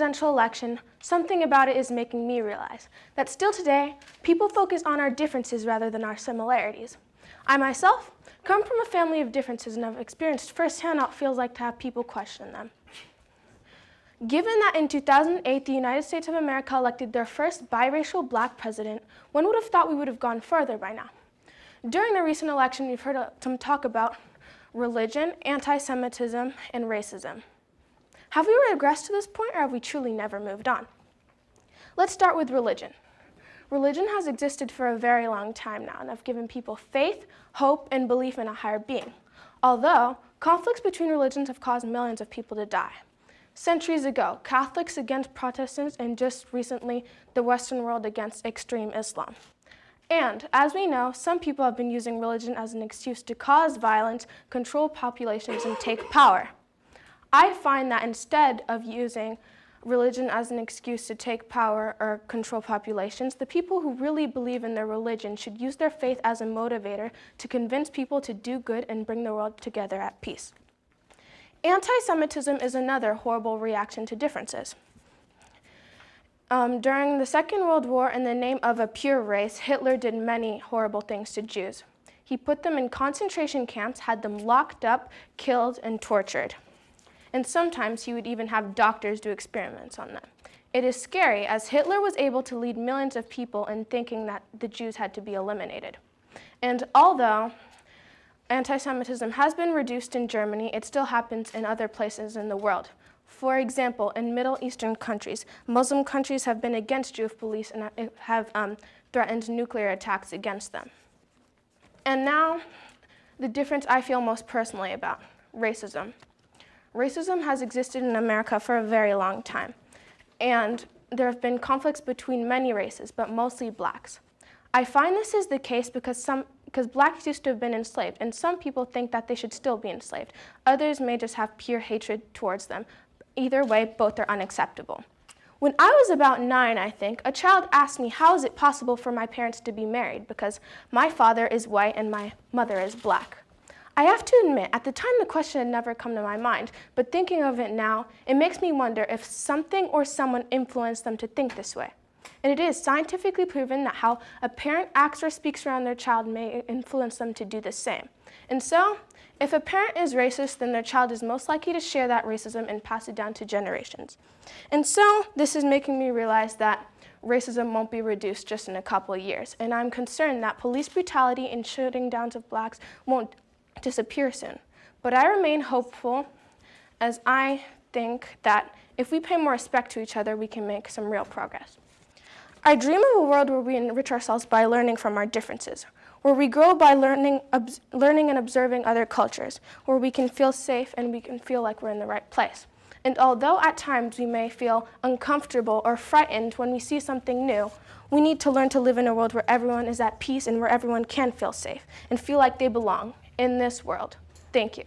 presidential election, something about it is making me realize that still today, people focus on our differences rather than our similarities. I myself come from a family of differences and have experienced firsthand how it feels like to have people question them. Given that in 2008, the United States of America elected their first biracial black president, one would have thought we would have gone further by now. During the recent election, we've heard some talk about religion, anti-Semitism, and racism. Have we regressed to this point, or have we truly never moved on? Let's start with religion. Religion has existed for a very long time now and have given people faith, hope, and belief in a higher being. Although, conflicts between religions have caused millions of people to die. Centuries ago, Catholics against Protestants, and just recently, the Western world against extreme Islam. And, as we know, some people have been using religion as an excuse to cause violence, control populations, and take power. I find that instead of using religion as an excuse to take power or control populations, the people who really believe in their religion should use their faith as a motivator to convince people to do good and bring the world together at peace. Anti-Semitism is another horrible reaction to differences. During the Second World War, in the name of a pure race, Hitler did many horrible things to Jews. He put them in concentration camps, had them locked up, killed, and tortured. And sometimes he would even have doctors do experiments on them. It is scary, as Hitler was able to lead millions of people in thinking that the Jews had to be eliminated. And although anti-Semitism has been reduced in Germany, it still happens in other places in the world. For example, in Middle Eastern countries, Muslim countries have been against Jewish police and have threatened nuclear attacks against them. And now, the difference I feel most personally about, racism. Racism has existed in America for a very long time, and there have been conflicts between many races, but mostly blacks. I find this is the case because blacks used to have been enslaved, and some people think that they should still be enslaved. Others may just have pure hatred towards them. Either way, both are unacceptable. When I was about 9, I think, a child asked me, how is it possible for my parents to be married because my father is white and my mother is black? I have to admit, at the time the question had never come to my mind, but thinking of it now, it makes me wonder if something or someone influenced them to think this way. And it is scientifically proven that how a parent acts or speaks around their child may influence them to do the same. And so, if a parent is racist, then their child is most likely to share that racism and pass it down to generations. And so, this is making me realize that racism won't be reduced just in a couple of years. And I'm concerned that police brutality and shooting downs of blacks won't disappear soon. But I remain hopeful, as I think that if we pay more respect to each other, we can make some real progress. I dream of a world where we enrich ourselves by learning from our differences, where we grow by learning and observing other cultures, where we can feel safe and we can feel like we're in the right place. And although at times we may feel uncomfortable or frightened when we see something new, we need to learn to live in a world where everyone is at peace and where everyone can feel safe and feel like they belong in this world. Thank you.